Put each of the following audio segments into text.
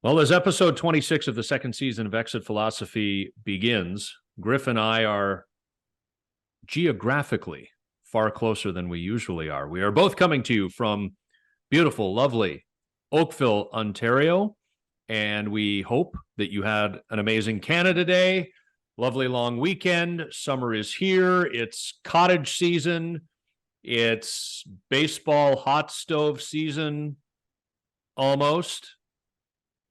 Well, as episode 26 of the second season of Exit Philosophy begins, Griff and I are geographically far closer than we usually are. We are both coming to you from beautiful, lovely Oakville, Ontario, and we hope that you had an amazing Canada Day, lovely long weekend. Summer is here. It's cottage season. It's baseball hot stove season almost.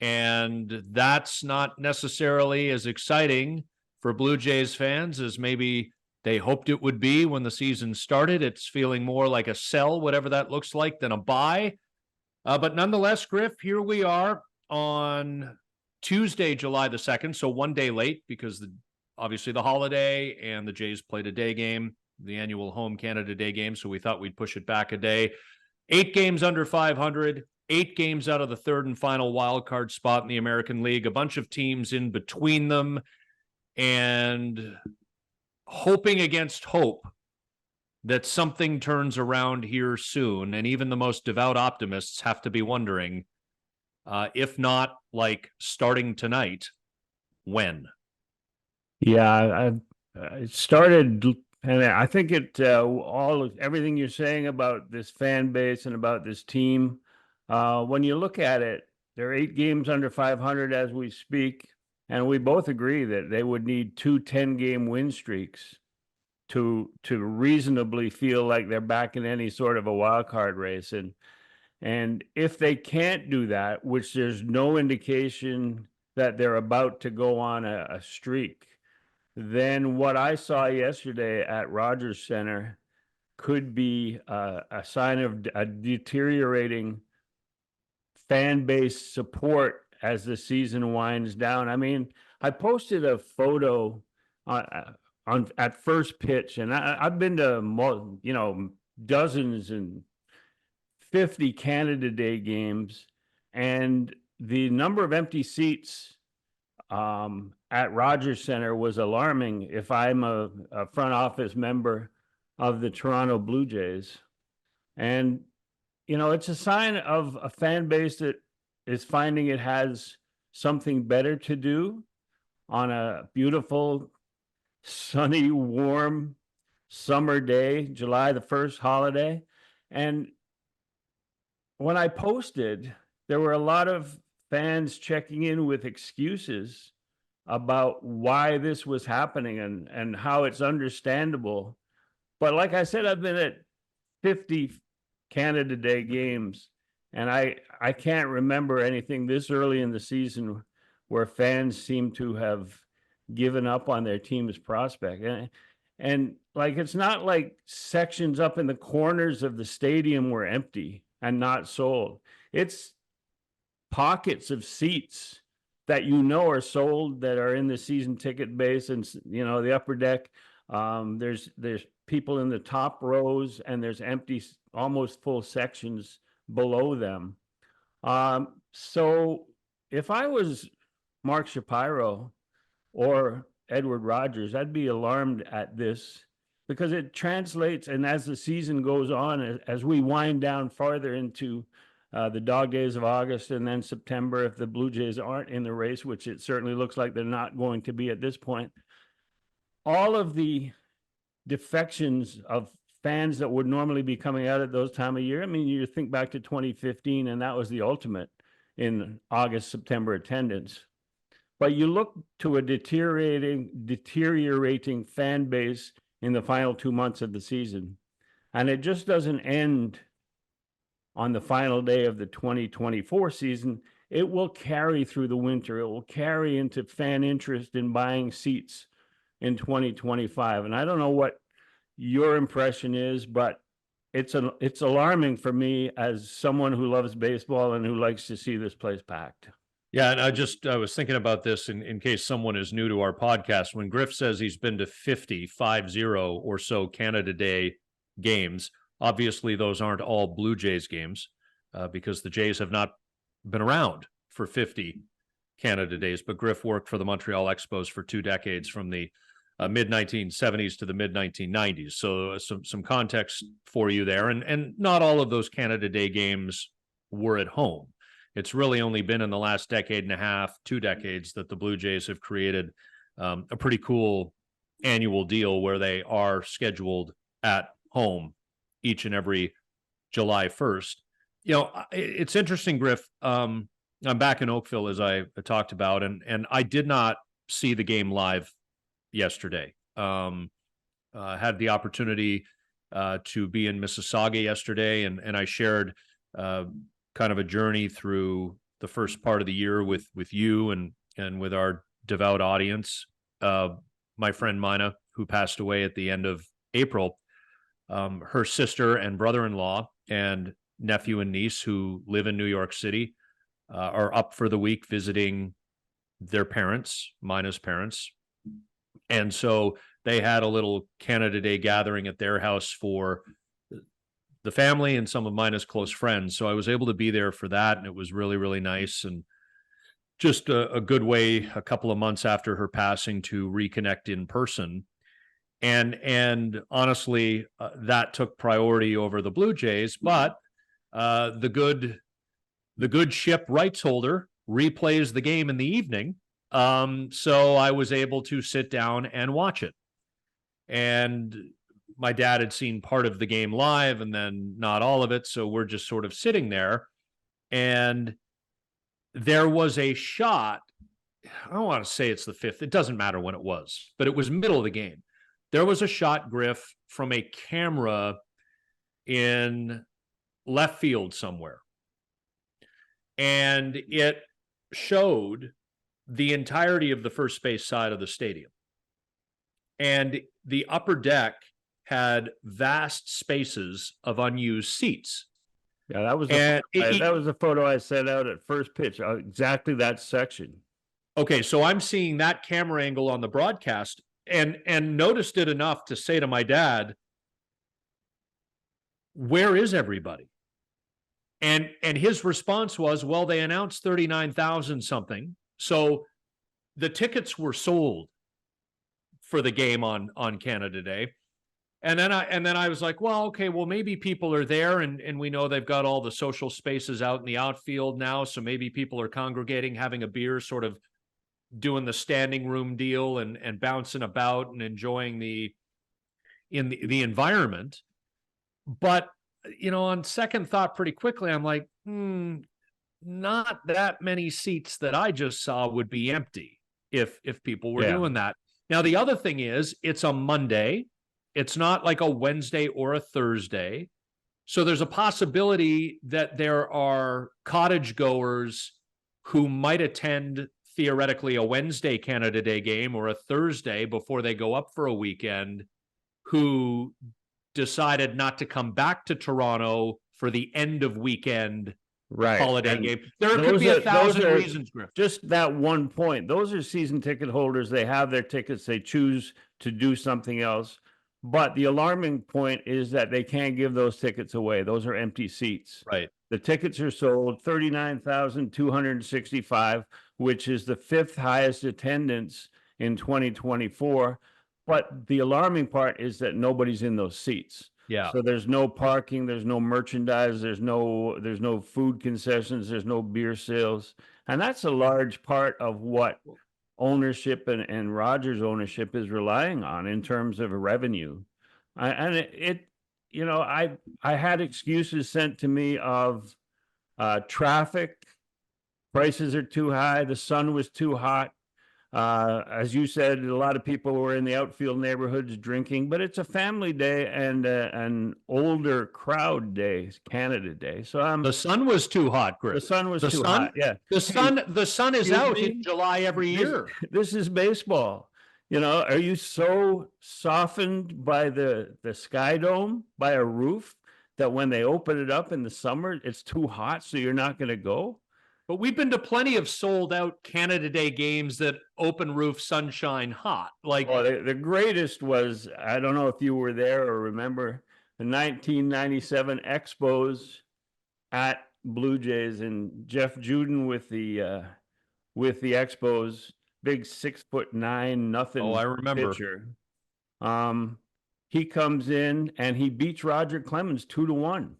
And that's not necessarily as exciting for Blue Jays fans as maybe they hoped it would be when the season started. It's feeling more like a sell, whatever that looks like, than a buy. But nonetheless, Griff, here we are on Tuesday, July the 2nd. So one day late because obviously the holiday and the Jays played a day game, the annual home Canada Day game. So we thought we'd push it back a day. 8 games under 500. 8 games out of the third and final wild card spot in the American League, a bunch of teams in between them, and hoping against hope that something turns around here soon. And even the most devout optimists have to be wondering, if not like starting tonight, when? Yeah, it started, and I think everything you're saying about this fan base and about this team. When you look at it, they're 8 games under 500 as we speak, and we both agree that they would need 2 10-game win streaks to reasonably feel like they're back in any sort of a wild card race. And if they can't do that, which there's no indication that they're about to go on a streak, then what I saw yesterday at Rogers Center could be a sign of a deteriorating fan base support as the season winds down. I mean, I posted a photo on at first pitch, and I've been to dozens and 50 Canada Day games, and the number of empty seats at Rogers Center was alarming if I'm a front office member of the Toronto Blue Jays. And it's a sign of a fan base that is finding it has something better to do on a beautiful, sunny, warm summer day, July the 1st holiday. And when I posted, there were a lot of fans checking in with excuses about why this was happening and how it's understandable. But like I said, I've been at 50 Canada Day games, and I can't remember anything this early in the season where fans seem to have given up on their team's prospect. And like, it's not like sections up in the corners of the stadium were empty and not sold. It's pockets of seats that are sold that are in the season ticket base, and the upper deck. There's people in the top rows, and there's empty, almost full sections below them. So if I was Mark Shapiro or Edward Rogers, I'd be alarmed at this, because it translates, and as the season goes on, as we wind down farther into the dog days of August and then September, if the Blue Jays aren't in the race, which it certainly looks like they're not going to be at this point, all of the defections of fans that would normally be coming out at those time of year. I mean, you think back to 2015, and that was the ultimate in August, September attendance. But you look to a deteriorating fan base in the final 2 months of the season, and it just doesn't end on the final day of the 2024 season. It will carry through the winter. It will carry into fan interest in buying seats in 2025. And I don't know what your impression is, but it's alarming for me as someone who loves baseball and who likes to see this place packed. Yeah, and I was thinking about this in case someone is new to our podcast. When Griff says he's been to 50 or so Canada Day games, obviously those aren't all Blue Jays games, because the Jays have not been around for 50 Canada Days. But Griff worked for the Montreal Expos for 2 decades, from the mid-1970s to the mid-1990s. So some context for you there. And not all of those Canada Day games were at home. it's really only been in the last decade and a half, 2 decades, that the Blue Jays have created a pretty cool annual deal where they are scheduled at home each and every July 1st. It's interesting, Griff. I'm back in Oakville, as I talked about, and I did not see the game live yesterday. Had the opportunity to be in Mississauga yesterday, and I shared kind of a journey through the first part of the year with you and with our devout audience. My friend Mina, who passed away at the end of April, her sister and brother-in-law and nephew and niece, who live in New York City, are up for the week visiting their parents, Mina's parents. And so they had a little Canada Day gathering at their house for the family and some of Mina's close friends. So I was able to be there for that, and it was really, really nice. And just a good way, a couple of months after her passing, to reconnect in person. And honestly, that took priority over the Blue Jays. But the good ship rights holder replays the game in the evening. So I was able to sit down and watch it. And my dad had seen part of the game live and then not all of it. So we're just sort of sitting there. And there was a shot. I don't want to say it's the fifth. It doesn't matter when it was, but it was middle of the game. There was a shot, Griff, from a camera in left field somewhere. And it showed the entirety of the first base side of the stadium. And the upper deck had vast spaces of unused seats. Yeah, that was the photo I sent out at first pitch. Exactly that section. Okay, so I'm seeing that camera angle on the broadcast and noticed it enough to say to my dad, "Where is everybody?" And his response was, "Well, they announced 39,000 something. So the tickets were sold for the game on Canada Day." And then I was like, well, okay, well, maybe people are there, and we know they've got all the social spaces out in the outfield now, so maybe people are congregating, having a beer, sort of doing the standing room deal and bouncing about and enjoying the environment. But on second thought, pretty quickly, I'm like, not that many seats that I just saw would be empty if people were doing that. Now, the other thing is, it's a Monday. It's not like a Wednesday or a Thursday. So there's a possibility that there are cottage goers who might attend theoretically a Wednesday Canada Day game or a Thursday before they go up for a weekend, who decided not to come back to Toronto for the end of weekend holiday game. There could be 1,000 reasons, Griff. Just that one point. Those are season ticket holders. They have their tickets. They choose to do something else. But the alarming point is that they can't give those tickets away. Those are empty seats. Right. The tickets are sold 39,265, which is the fifth highest attendance in 2024. But the alarming part is that nobody's in those seats. Yeah. So there's no parking, there's no merchandise, there's no food concessions, there's no beer sales. And that's a large part of what ownership and Rogers ownership is relying on in terms of revenue. I had excuses sent to me of traffic, prices are too high, the sun was too hot. As you said, a lot of people were in the outfield neighborhoods drinking, but it's a family day and an older crowd day, Canada Day. So the sun was too hot, Chris. The sun was too hot. Yeah, the sun is out in July every year. This is baseball. Are you so softened by the Sky Dome, by a roof, that when they open it up in the summer, it's too hot, so you're not going to go? But we've been to plenty of sold out Canada Day games that open roof, sunshine, hot. The greatest was, I don't know if you were there or remember, the 1997 Expos at Blue Jays, and Jeff Juden with the Expos, big 6'9", nothing. Oh, I remember. Pitcher. He comes in and he beats Roger Clemens 2-1.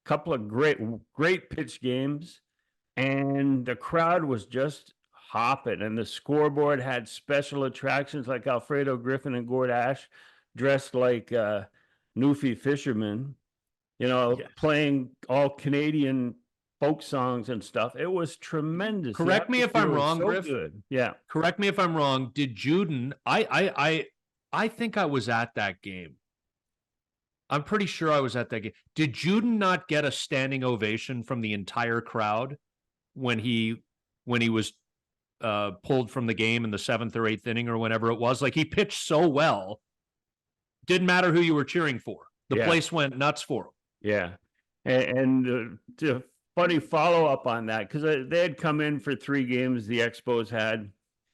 Couple of great pitch games. and the crowd was just hopping, and the scoreboard had special attractions like Alfredo Griffin and Gord Ash dressed like Newfie fishermen, Yeah. playing all Canadian folk songs and stuff. It was tremendous. The Correct me if I'm atmosphere was wrong, so Griff. good. Yeah. Correct me if I'm wrong. Did Juden? I think I was at that game. I'm pretty sure I was at that game. Did Juden not get a standing ovation from the entire crowd when he was pulled from the game in the 7th or 8th inning or whenever it was? Like, he pitched so well, didn't matter who you were cheering for. The Yeah. place went nuts for him. Yeah. And the funny follow up on that, because they had come in for 3 games, the Expos had,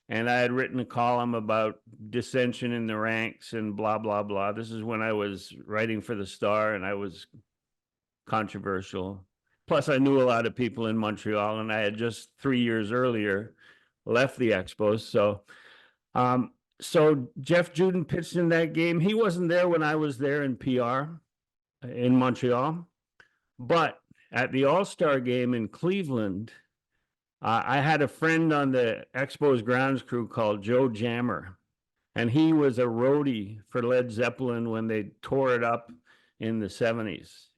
and I had written a column about dissension in the ranks and blah, blah, blah. This is when I was writing for the Star, and I was controversial. Plus, I knew a lot of people in Montreal, and I had just 3 years earlier left the Expos. So Jeff Juden pitched in that game. He wasn't there when I was there in PR in Montreal, but at the All-Star game in Cleveland, I had a friend on the Expos grounds crew called Joe Jammer, and he was a roadie for Led Zeppelin when they tore it up in the 70s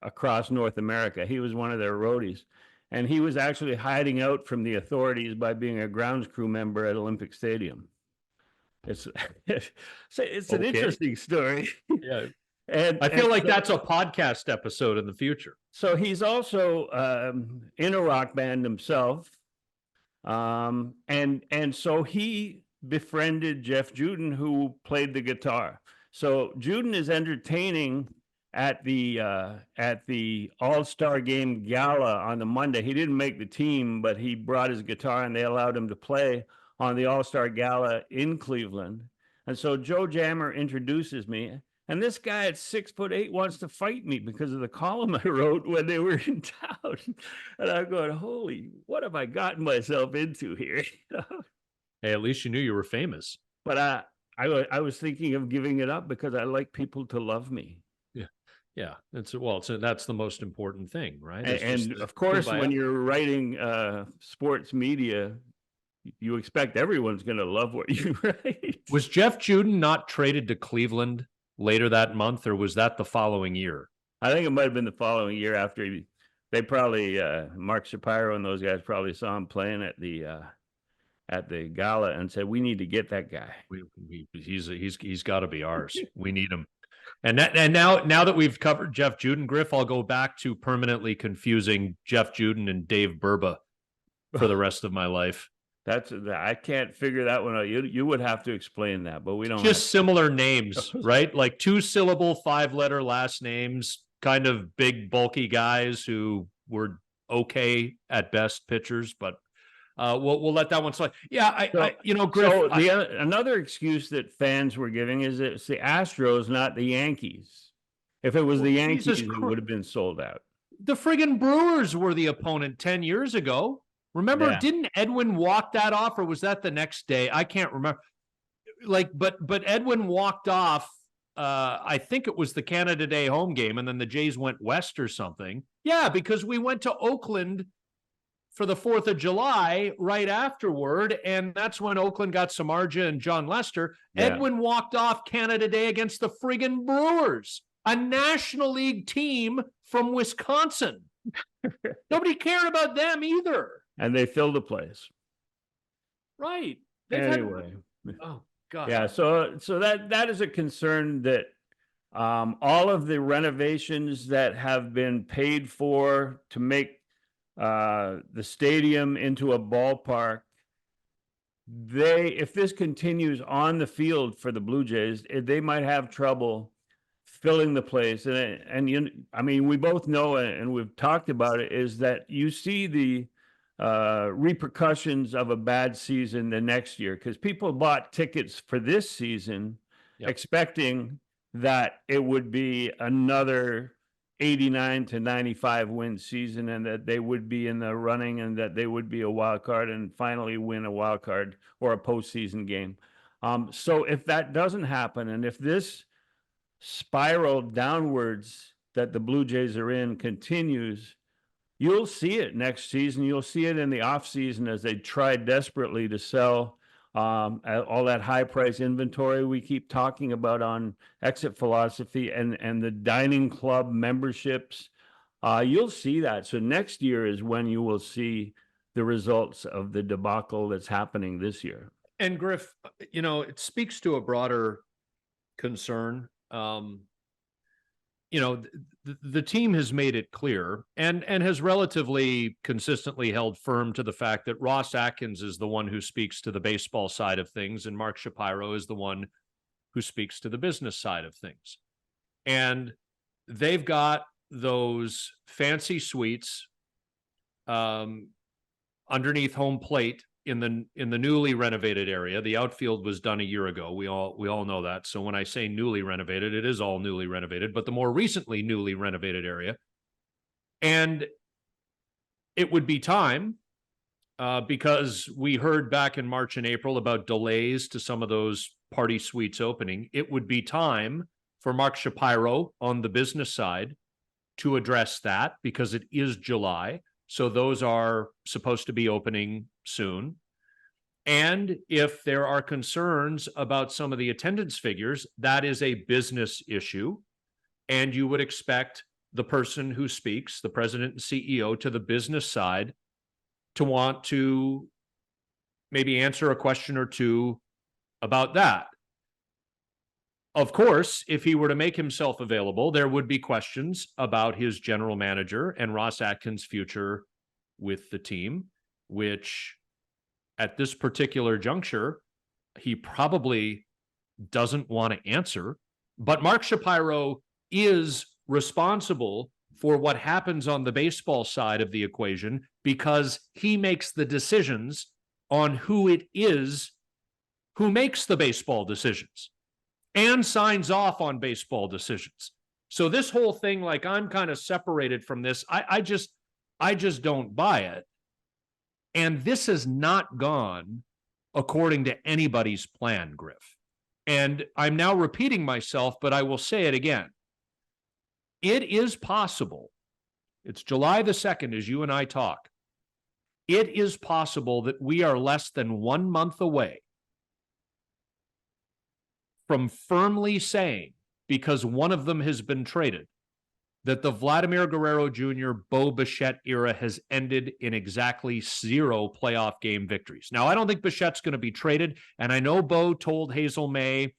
across North America. He was one of their roadies, and he was actually hiding out from the authorities by being a grounds crew member at Olympic Stadium. It's an interesting story. Yeah. And I feel like that's a podcast episode in the future. So he's also in a rock band himself, and so he befriended Jeff Juden, who played the guitar. So Juden is entertaining at the All-Star Game Gala on the Monday. He didn't make the team, but he brought his guitar, and they allowed him to play on the All-Star Gala in Cleveland. And so Joe Jammer introduces me. And this guy at 6'8" wants to fight me because of the column I wrote when they were in town. And I'm going, holy, what have I gotten myself into here? Hey, at least you knew you were famous. But I was thinking of giving it up because I like people to love me. Yeah. That's the most important thing, right? And of course, when you're writing sports media, you expect everyone's going to love what you write. Was Jeff Juden not traded to Cleveland later that month, or was that the following year? I think it might have been the following year after they probably Mark Shapiro and those guys probably saw him playing at the gala and said, we need to get that guy. He's got to be ours. We need him. And now that we've covered Jeff Juden, Griff, I'll go back to permanently confusing Jeff Juden and Dave Burba for the rest of my life. I can't figure that one out. You would have to explain that, but we don't. Just similar names, right? Like 2-syllable, 5-letter last names, kind of big, bulky guys who were okay at best pitchers, but we'll let that one slide. Yeah, Griff. Another excuse that fans were giving is it's the Astros, not the Yankees. If it was the Yankees, it would have been sold out. The friggin' Brewers were the opponent 10 years ago. Remember, didn't Edwin walk that off, or was that the next day? I can't remember. But Edwin walked off. I think it was the Canada Day home game, and then the Jays went west or something. Yeah, because we went to Oakland for the 4th of July right afterward, and that's when Oakland got Samardzija and John Lester. Yeah. Edwin walked off Canada Day against the friggin' Brewers, a National League team from Wisconsin. Nobody cared about them either. And they filled the place. Right. Anyway. Oh, God. Yeah. So that is a concern that all of the renovations that have been paid for to make the stadium into a ballpark, if this continues on the field for the Blue Jays, they might have trouble filling the place. And we both know, and we've talked about it, is that you see the repercussions of a bad season the next year, because people bought tickets for this season expecting that it would be another 89 to 95 win season, and that they would be in the running, and that they would be a wild card and finally win a wild card or a postseason game. So if that doesn't happen, and if this spiral downwards that the Blue Jays are in continues, you'll see it next season. You'll see it in the off season as they try desperately to sell all that high price inventory we keep talking about on Exit Philosophy and the dining club memberships. You'll see that. So next year is when you will see the results of the debacle that's happening this year. And Griff, it speaks to a broader concern. The team has made it clear and has relatively consistently held firm to the fact that Ross Atkins is the one who speaks to the baseball side of things, and Mark Shapiro is the one who speaks to the business side of things. And they've got those fancy suites underneath home plate in the newly renovated area. The outfield was done a year ago. We all know that. So when I say newly renovated, it is all newly renovated, but the more recently newly renovated area. And it would be time, because we heard back in March and April about delays to some of those party suites opening. It would be time for Mark Shapiro on the business side to address that, because it is July. So those are supposed to be opening soon. And if there are concerns about some of the attendance figures, that is a business issue. And you would expect the person who speaks, the president and CEO, to the business side to want to maybe answer a question or two about that. Of course, if he were to make himself available, there would be questions about his general manager and Ross Atkins' future with the team, which at this particular juncture, he probably doesn't want to answer. But Mark Shapiro is responsible for what happens on the baseball side of the equation, because he makes the decisions on who it is who makes the baseball decisions and signs off on baseball decisions. So this whole thing, like, I'm kind of separated from this, I just don't buy it. And this has not gone according to anybody's plan, Griff. And I'm now repeating myself, but I will say it again. It is possible. It's July the 2nd as you and I talk. It is possible that we are less than 1 month away from firmly saying, because one of them has been traded, that the Vladimir Guerrero Jr. Bo Bichette era has ended in exactly 0 playoff game victories. Now, I don't think Bichette's going to be traded, and I know Bo told Hazel May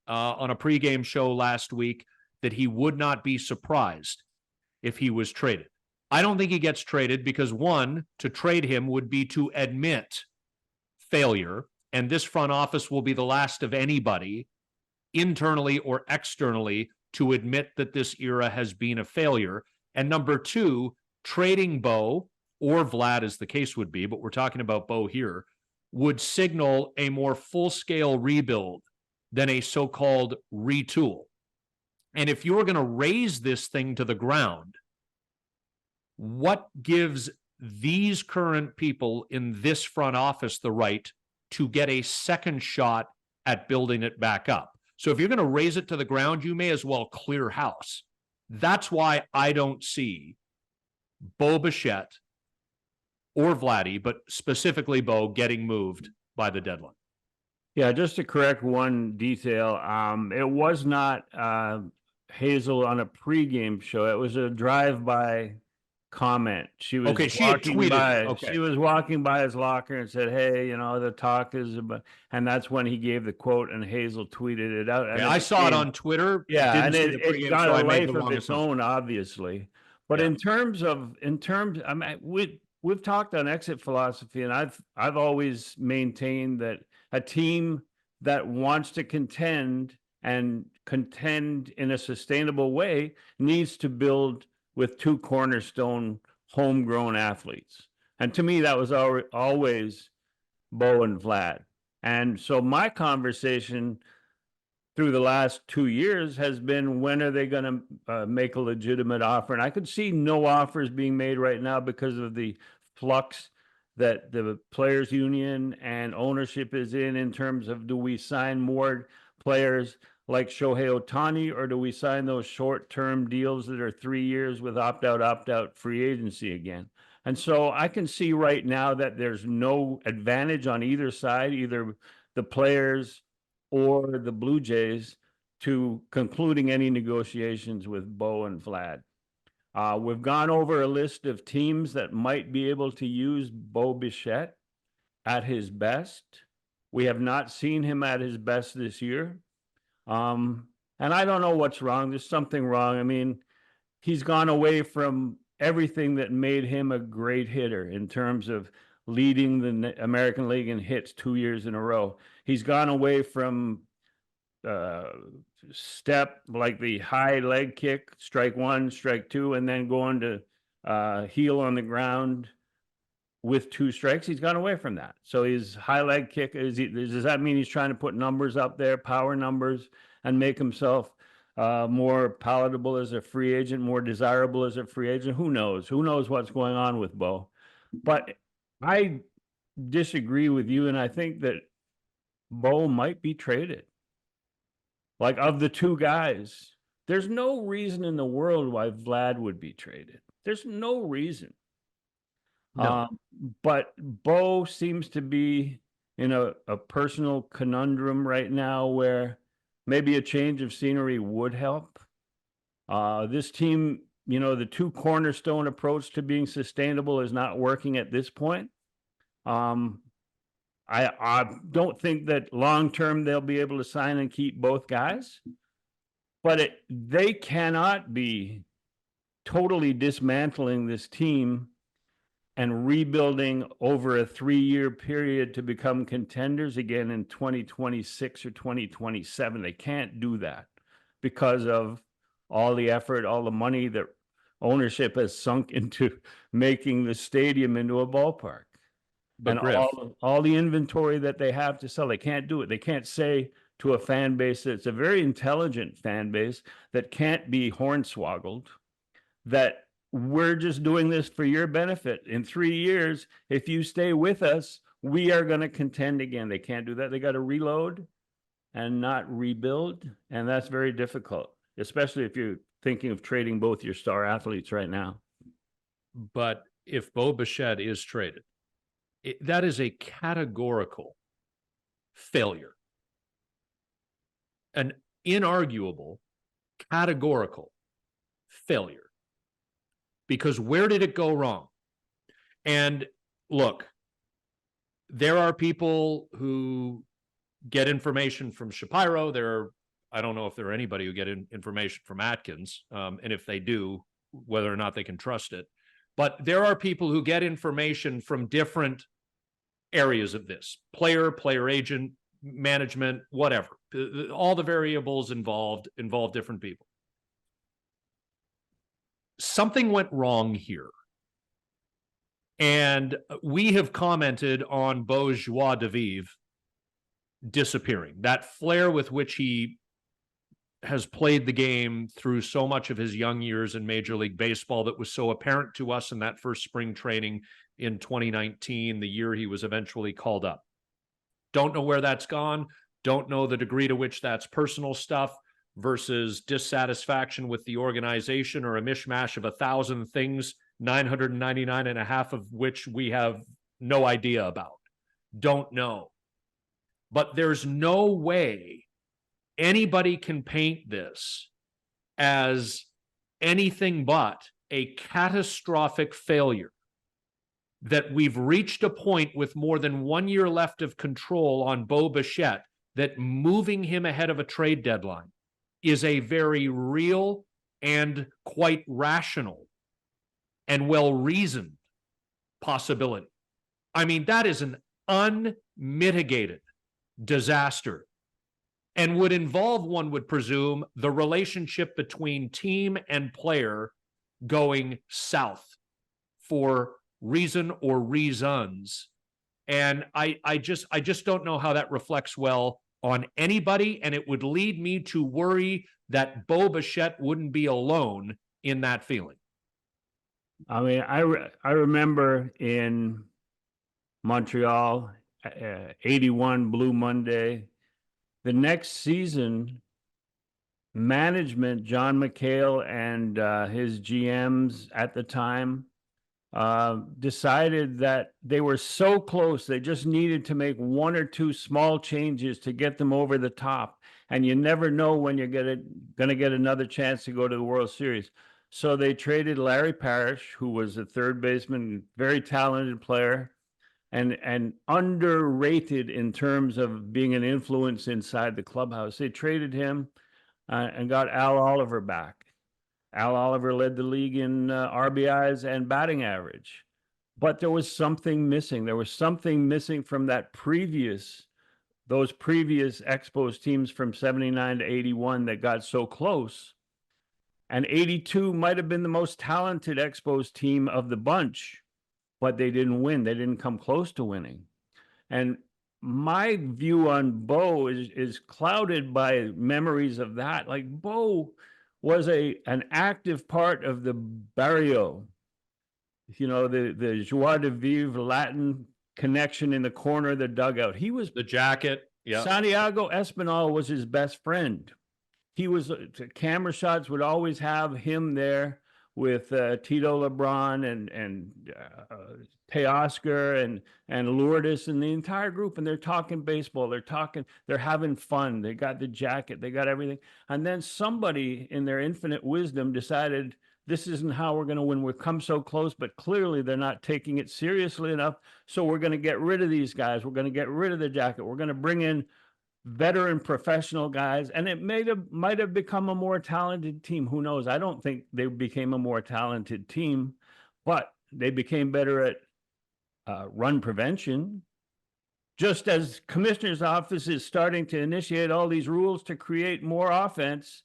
on a pregame show last week that he would not be surprised if he was traded. I don't think he gets traded because, one, to trade him would be to admit failure, and this front office will be the last of anybody, internally or externally, to admit that this era has been a failure. And number two, trading Bo, or Vlad as the case would be, but we're talking about Bo here, would signal a more full-scale rebuild than a so-called retool. And if you were going to raise this thing to the ground, what gives these current people in this front office the right to get a second shot at building it back up? So if you're going to raise it to the ground, you may as well clear house. That's why I don't see Bo Bichette or Vladdy, but specifically Bo, getting moved by the deadline. Yeah, just to correct one detail, it was not Hazel on a pregame show. It was a drive-by comment. She was okay. She had tweeted. By, okay. She was walking by his locker and said, "Hey, the talk is about," and that's when he gave the quote, and Hazel tweeted it out. And I saw it on Twitter. Yeah, and it got a life of its own, obviously. But yeah. in terms, I mean, we've talked on Exit Philosophy, and I've always maintained that a team that wants to contend and contend in a sustainable way needs to build with 2 cornerstone homegrown athletes. And to me, that was always Bo and Vlad. And so my conversation through the last 2 years has been, when are they going to make a legitimate offer? And I could see no offers being made right now because of the flux that the players union and ownership is in terms of, do we sign more players? like Shohei Ohtani, or do we sign those short-term deals that are 3 years with opt-out free agency again? And so I can see right now that there's no advantage on either side, either the players or the Blue Jays, to concluding any negotiations with Bo and Vlad. We've gone over a list of teams that might be able to use Bo Bichette at his best. We have not seen him at his best this year. And I don't know what's wrong. There's something wrong. I mean, he's gone away from everything that made him a great hitter in terms of leading the American League in hits 2 years in a row. He's gone away from step, like the high leg kick, strike one, strike two, and then going to heel on the ground with 2 strikes. He's gone away from that. So his high leg kick, does that mean he's trying to put numbers up there, power numbers, and make himself more palatable as a free agent, more desirable as a free agent? Who knows? Who knows what's going on with Bo? But I disagree with you, and I think that Bo might be traded. Like, of the 2 guys, there's no reason in the world why Vlad would be traded. There's no reason. No. But Bo seems to be in a personal conundrum right now where maybe a change of scenery would help. This team, the 2 cornerstone approach to being sustainable is not working at this point. I don't think that long-term they'll be able to sign and keep both guys, but they cannot be totally dismantling this team and rebuilding over a 3-year period to become contenders again in 2026 or 2027. They can't do that because of all the effort, all the money that ownership has sunk into making the stadium into a ballpark. But And Griff, all the inventory that they have to sell. They can't do it. They can't say to a fan base that's a very intelligent fan base that can't be hornswoggled, that we're just doing this for your benefit. In 3 years, if you stay with us, we are going to contend again. They can't do that. They got to reload and not rebuild. And that's very difficult, especially if you're thinking of trading both your star athletes right now. but if Bo Bichette is traded, that is a categorical failure. An inarguable, categorical failure. Because where did it go wrong? And look, there are people who get information from Shapiro. I don't know if there are anybody who get information from Atkins, and if they do, whether or not they can trust it. But there are people who get information from different areas of this: player agent, management, whatever. All the variables involved different people. Something went wrong here. And we have commented on Beau's joie de vivre disappearing. That flair with which he has played the game through so much of his young years in Major League Baseball, that was so apparent to us in that first spring training in 2019, the year he was eventually called up. Don't know where that's gone. Don't know the degree to which that's personal stuff versus dissatisfaction with the organization, or a mishmash of 1,000 things, 999 and a half of which we have no idea about. Don't know. But there's no way anybody can paint this as anything but a catastrophic failure. That we've reached a point with more than 1 year left of control on Bo Bichette, that moving him ahead of a trade deadline is a very real and quite rational and well-reasoned possibility. I mean, that is an unmitigated disaster, and would involve, one would presume, the relationship between team and player going south for reason or reasons. And I just don't know how that reflects well on anybody, and it would lead me to worry that Bo Bichette wouldn't be alone in that feeling. I mean, I remember in Montreal, 81 Blue Monday. The next season, management, John McHale and his GMs at the time, decided that they were so close, they just needed to make one or two small changes to get them over the top. And you never know when you're going to get another chance to go to the World Series. So they traded Larry Parrish, who was a third baseman, very talented player, and underrated in terms of being an influence inside the clubhouse. They traded him and got Al Oliver back. Al Oliver led the league in RBIs and batting average. But there was something missing. There was something missing from those previous Expos teams from 79 to 81 that got so close. And 82 might have been the most talented Expos team of the bunch, but they didn't win. They didn't come close to winning. And my view on Bo is clouded by memories of that. Like, Bo was an active part of the barrio, the joie de vivre Latin connection in the corner of the dugout. He was the jacket. Yeah. Santiago Espinal was his best friend. He was, camera shots would always have him there with Tito LeBron and Teoscar and Lourdes and the entire group. And they're talking baseball. They're having fun. They got the jacket. They got everything. And then somebody in their infinite wisdom decided this isn't how we're going to win. We've come so close, but clearly they're not taking it seriously enough. So we're going to get rid of these guys. We're going to get rid of the jacket. We're going to bring in veteran professional guys, and it might have become a more talented team. Who knows? I don't think they became a more talented team, but they became better at run prevention. Just as commissioner's office is starting to initiate all these rules to create more offense,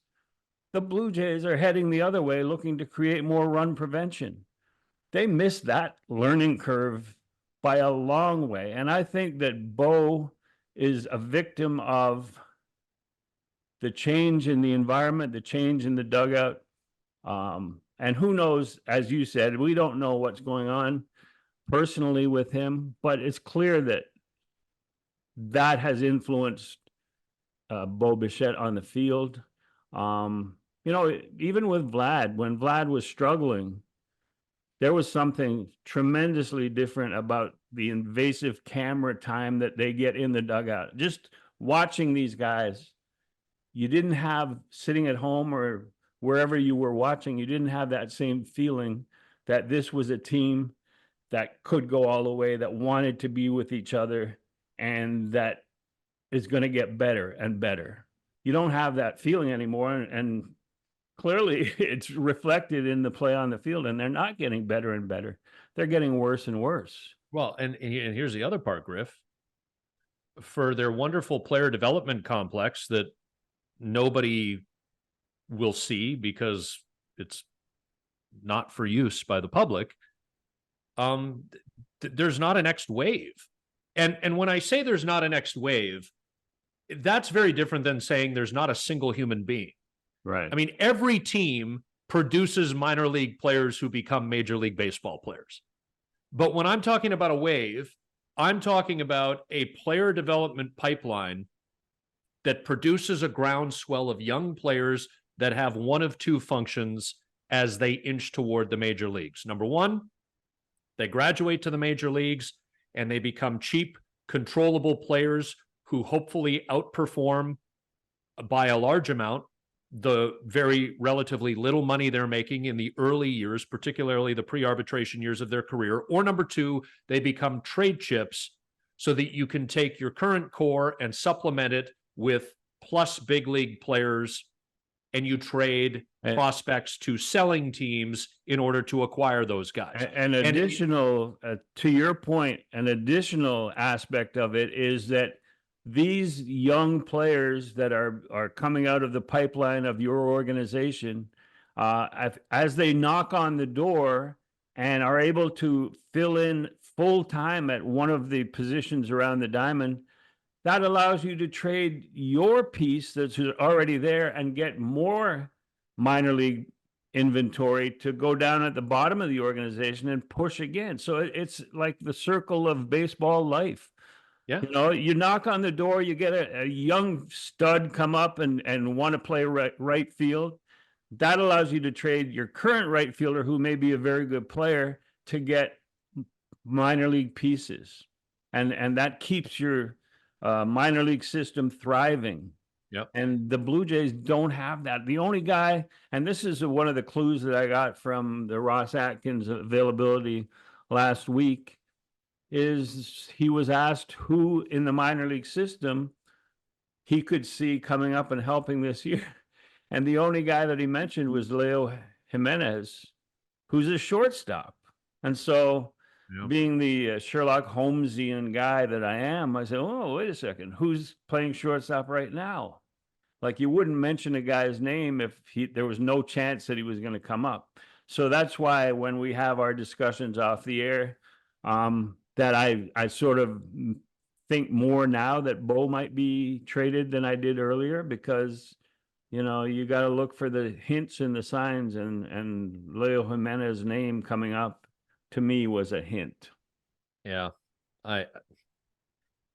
the Blue Jays are heading the other way, looking to create more run prevention. They missed that learning curve by a long way. And I think that Bo is a victim of the change in the environment, the change in the dugout. And who knows, as you said, we don't know what's going on personally with him, but it's clear that has influenced Bo Bichette on the field. Even with Vlad, when Vlad was struggling, there was something tremendously different about the invasive camera time that they get in the dugout. Just watching these guys, you didn't have, sitting at home or wherever you were watching, you didn't have that same feeling that this was a team that could go all the way, that wanted to be with each other, and that is going to get better and better. You don't have that feeling anymore, and clearly it's reflected in the play on the field, and they're not getting better and better. They're getting worse and worse. Well, and here's the other part, Griff. For their wonderful player development complex that nobody will see because it's not for use by the public, there's not a next wave. And when I say there's not a next wave, that's very different than saying there's not a single human being. Right. I mean, every team produces minor league players who become Major League Baseball players. But when I'm talking about a wave, I'm talking about a player development pipeline that produces a groundswell of young players that have one of two functions as they inch toward the major leagues. Number one, they graduate to the major leagues and they become cheap, controllable players who hopefully outperform by a large amount the very relatively little money they're making in the early years, particularly the pre-arbitration years of their career. Or number two, they become trade chips so that you can take your current core and supplement it with plus big league players, and you trade prospects to selling teams in order to acquire those guys. An additional, to your point, an additional aspect of it is that these young players that are coming out of the pipeline of your organization, as they knock on the door and are able to fill in full time at one of the positions around the diamond, that allows you to trade your piece that's already there and get more minor league inventory to go down at the bottom of the organization and push again. So it's like the circle of baseball life. Yeah. You know, you knock on the door, you get a young stud come up and want to play right field. That allows you to trade your current right fielder, who may be a very good player, to get minor league pieces, and that keeps your minor league system thriving. Yep. And the Blue Jays don't have that. The only guy, and this is one of the clues that I got from the Ross Atkins availability last week, is he was asked who in the minor league system he could see coming up and helping this year. And the only guy that he mentioned was Leo Jimenez, who's a shortstop. And so, being the Sherlock Holmesian guy that I am, I said, oh, wait a second, who's playing shortstop right now? Like, you wouldn't mention a guy's name if there was no chance that he was going to come up. So that's why when we have our discussions off the air, that I sort of think more now that Bo might be traded than I did earlier, because you know, you got to look for the hints and the signs, and Leo Jimenez's name coming up to me was a hint. Yeah.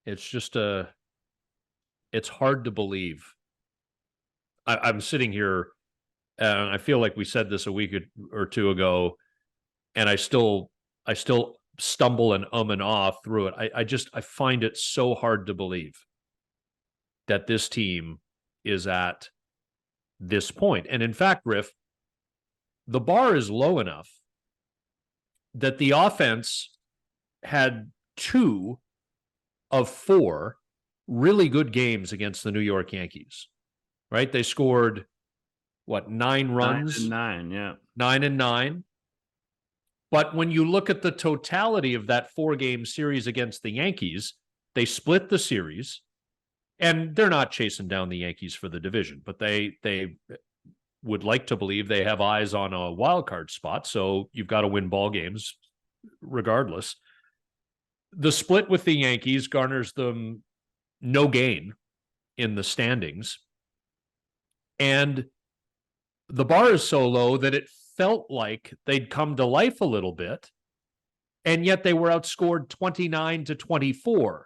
It's just it's hard to believe. I'm sitting here and I feel like we said this a week or two ago, and I still stumble and off through it. I find it so hard to believe that this team is at this point. And in fact, Griff, the bar is low enough that the offense had 2 of 4 really good games against the New York Yankees, right? They scored, what, 9 runs? 9 and 9, yeah. 9 and 9. But when you look at the totality of that 4-game series against the Yankees, they split the series. And they're not chasing down the Yankees for the division, but they would like to believe they have eyes on a wild card spot. So you've got to win ball games regardless. The split with the Yankees garners them no gain in the standings. And the bar is so low that it felt like they'd come to life a little bit. And yet they were outscored 29-24.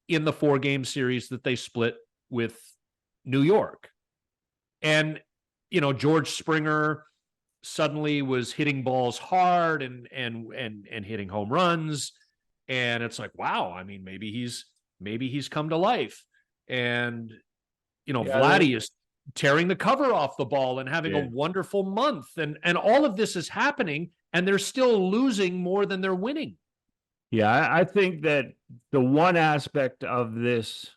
In the 4-game series that they split with New York. And, you know, George Springer suddenly was hitting balls hard and hitting home runs. And it's like, wow, I mean, maybe he's come to life. And, you know, Vladdy is tearing the cover off the ball and having a wonderful month. And all of this is happening, and they're still losing more than they're winning. Yeah, I think that the one aspect of this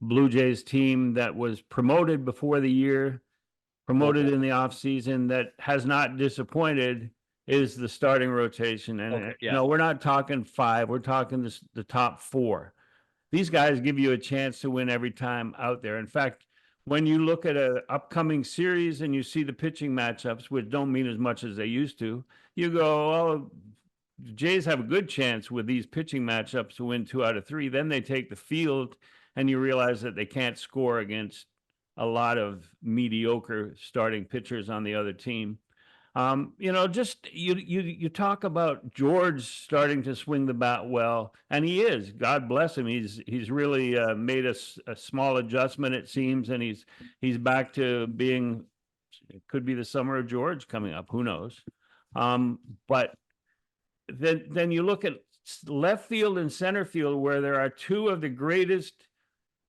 Blue Jays team that was promoted before the year, promoted in the offseason, that has not disappointed is the starting rotation. And, you know, we're not talking 5, we're talking the top 4. These guys give you a chance to win every time out there. In fact, when you look at an upcoming series and you see the pitching matchups, which don't mean as much as they used to, you go, well, the Jays have a good chance with these pitching matchups to win 2 out of 3. Then they take the field, and you realize that they can't score against a lot of mediocre starting pitchers on the other team. You know, just you talk about George starting to swing the bat well, and he is. God bless him. He's really made a small adjustment, it seems, and he's back to being. It could be the summer of George coming up. Who knows? But then you look at left field and center field, where there are 2 of the greatest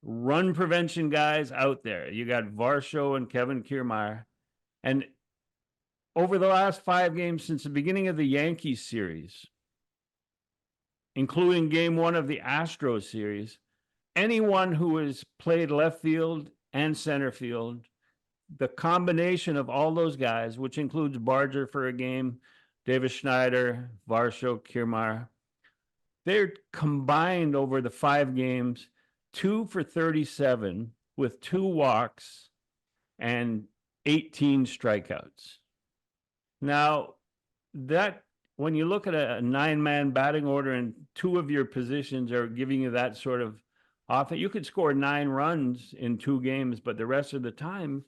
run prevention guys out there. You got Varsho and Kevin Kiermaier. And over the last 5 games since the beginning of the Yankees series, including game 1 of the Astros series, anyone who has played left field and center field, the combination of all those guys, which includes Barger for a game, Davis Schneider, Varsho, Kiermaier, they're combined over the 5 games, 2 for 37 with 2 walks and 18 strikeouts. Now, that when you look at a 9-man batting order and 2 of your positions are giving you that sort of offense, you could score 9 runs in 2 games, but the rest of the time,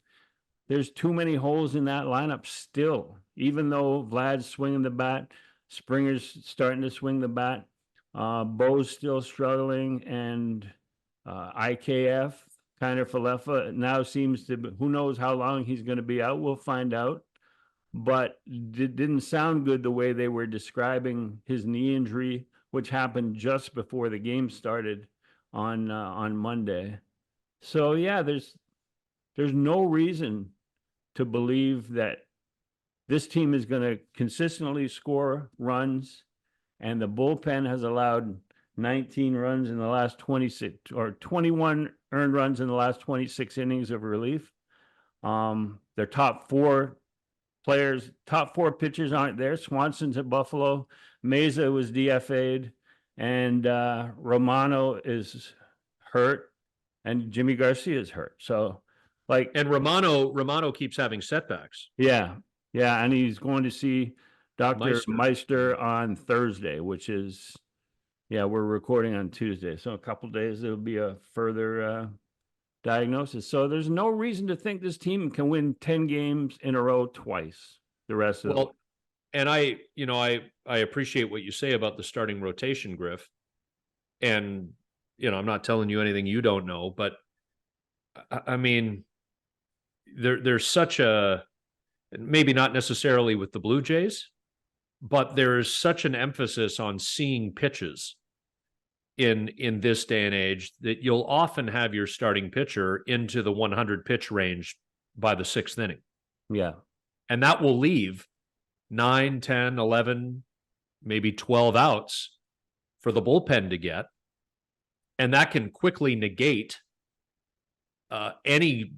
there's too many holes in that lineup still. Even though Vlad's swinging the bat, Springer's starting to swing the bat, Bo's still struggling, and IKF, Kiner Falefa, now seems to be, who knows how long he's going to be out. We'll find out. But it didn't sound good the way they were describing his knee injury, which happened just before the game started on Monday. So yeah, there's no reason to believe that this team is going to consistently score runs, and the bullpen has allowed 19 runs in the last 26 or 21 earned runs in the last 26 innings of relief. Their top four pitchers aren't there. Swanson's at Buffalo. Meza was DFA'd, and Romano is hurt, and Jimmy Garcia is hurt. So, and Romano keeps having setbacks. Yeah, and he's going to see Dr. Meister on Thursday, which is, we're recording on Tuesday. So a couple of days, there'll be a further diagnosis. So there's no reason to think this team can win 10 games in a row twice the rest of the way. And I appreciate what you say about the starting rotation, Griff. And, I'm not telling you anything you don't know, but I mean, there's such a, maybe not necessarily with the Blue Jays, but there's such an emphasis on seeing pitches in this day and age that you'll often have your starting pitcher into the 100 pitch range by the 6th inning. Yeah. And that will leave 9, 10, 11, maybe 12 outs for the bullpen to get. And that can quickly negate any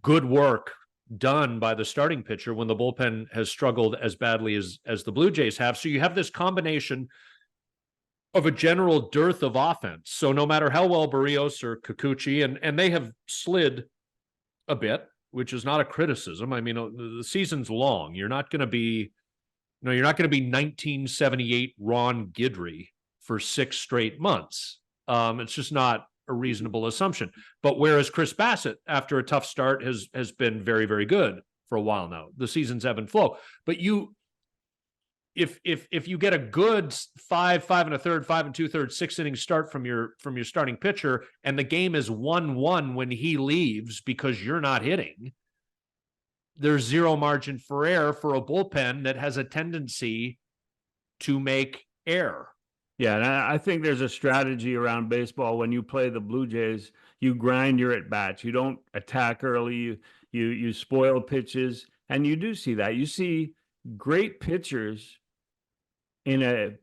good work done by the starting pitcher when the bullpen has struggled as badly as the Blue Jays have. So you have this combination of a general dearth of offense. So no matter how well Barrios or Kikuchi, and they have slid a bit, which is not a criticism. I mean, the season's long. You're not going to be 1978 Ron Guidry for 6 straight months. It's just not a reasonable assumption. But whereas Chris Bassett, after a tough start, has been very, very good for a while now. The season's ebb and flow. But if you get a good 5 1/3, 5 2/3, 6 inning start from your starting pitcher, and the game is 1-1 when he leaves because you're not hitting, there's zero margin for error for a bullpen that has a tendency to make error. Yeah, and I think there's a strategy around baseball. When you play the Blue Jays, you grind your at bats. You don't attack early. You spoil pitches, and you do see that. You see great pitchers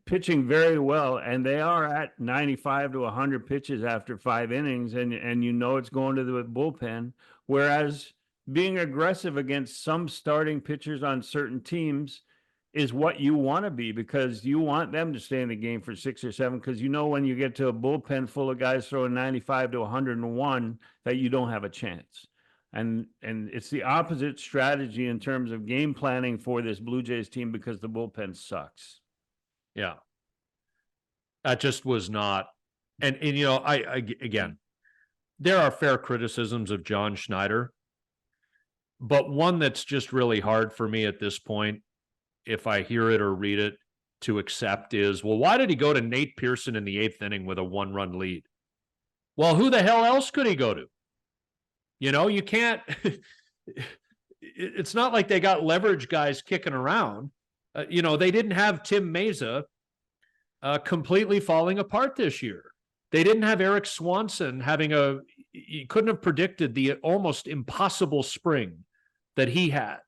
pitching very well, and they are at 95 to 100 pitches after 5 innings, and it's going to the bullpen. Whereas being aggressive against some starting pitchers on certain teams is what you want to be, because you want them to stay in the game for 6 or 7, because when you get to a bullpen full of guys throwing 95 to 101 that you don't have a chance. And it's the opposite strategy in terms of game planning for this Blue Jays team, because the bullpen sucks. Yeah. That just was not. And I again, there are fair criticisms of John Schneider, but one that's just really hard for me at this point, if I hear it or read it, to accept is, well, why did he go to Nate Pearson in the 8th inning with a 1-run lead? Well, who the hell else could he go to? You can't. It's not like they got leverage guys kicking around. They didn't have Tim Meza completely falling apart this year. They didn't have Eric Swanson you couldn't have predicted the almost impossible spring that he had,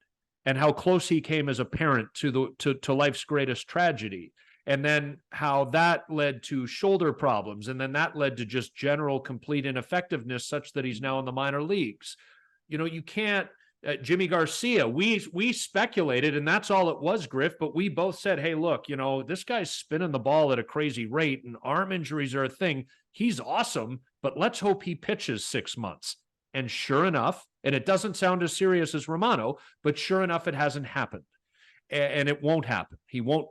and how close he came as a parent to life's greatest tragedy. And then how that led to shoulder problems. And then that led to just general complete ineffectiveness, such that he's now in the minor leagues. You can't, Jimmy Garcia, we speculated, and that's all it was, Griff, but we both said, hey, look, this guy's spinning the ball at a crazy rate, and arm injuries are a thing. He's awesome, but let's hope he pitches 6 months. And sure enough, and it doesn't sound as serious as Romano, but sure enough, it hasn't happened. And it won't happen. He won't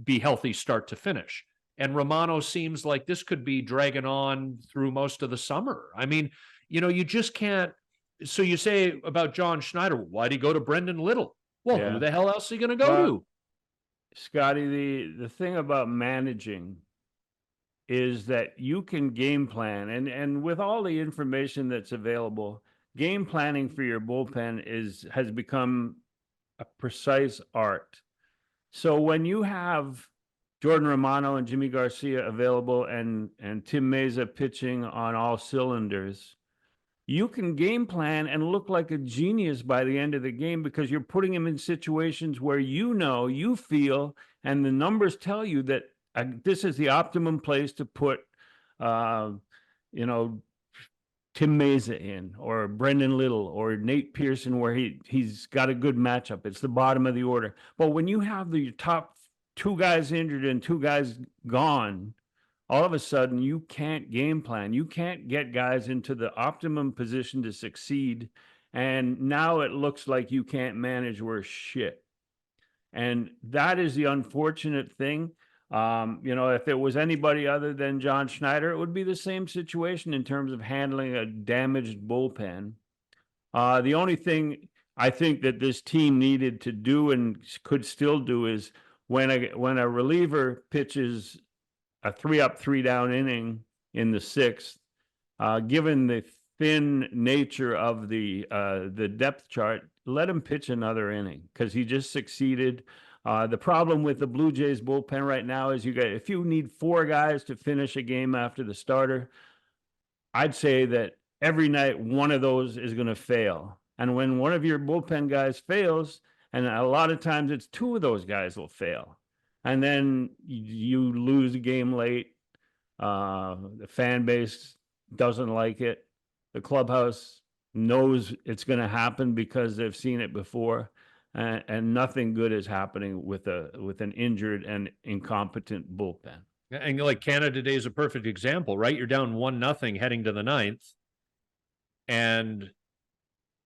be healthy start to finish. And Romano seems like this could be dragging on through most of the summer. I mean, you just can't. So you say about John Schneider, why'd he go to Brendan Little? Well, who the hell else is he going to go to? Scotty, the thing about managing is that you can game plan, and with all the information that's available, game planning for your bullpen has become a precise art. So when you have Jordan Romano and Jimmy Garcia available and Tim Meza pitching on all cylinders, you can game plan and look like a genius by the end of the game because you're putting him in situations where you feel, and the numbers tell you that this is the optimum place to put, uh, you know, Tim Meza in, or Brendan Little, or Nate Pearson, where he's got a good matchup. It's the bottom of the order. But when you have the top two guys injured and two guys gone, all of a sudden you can't game plan. You can't get guys into the optimum position to succeed. And now it looks like you can't manage worse shit. And that is the unfortunate thing. If it was anybody other than John Schneider, it would be the same situation in terms of handling a damaged bullpen. The only thing I think that this team needed to do and could still do is when a reliever pitches a 3-up, 3-down inning in the sixth, given the thin nature of the depth chart, let him pitch another inning because he just succeeded. The problem with the Blue Jays bullpen right now is if you need 4 guys to finish a game after the starter, I'd say that every night one of those is going to fail. And when one of your bullpen guys fails, and a lot of times it's 2 of those guys will fail, and then you lose the game late. The fan base doesn't like it. The clubhouse knows it's going to happen because they've seen it before, and nothing good is happening with an injured and incompetent bullpen. And like Canada Day is a perfect example, right? You're down 1-0 heading to the 9th, and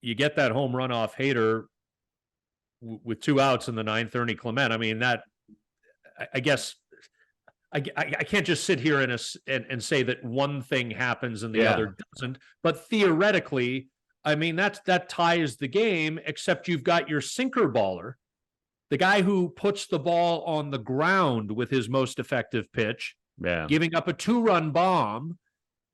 you get that home run off Hader with 2 outs in the 9th, Ernie Clement. I mean, that, I guess I can't just sit here and say that one thing happens and the other doesn't. But theoretically, I mean, that ties the game, except you've got your sinker baller, the guy who puts the ball on the ground with his most effective pitch, giving up a 2-run bomb,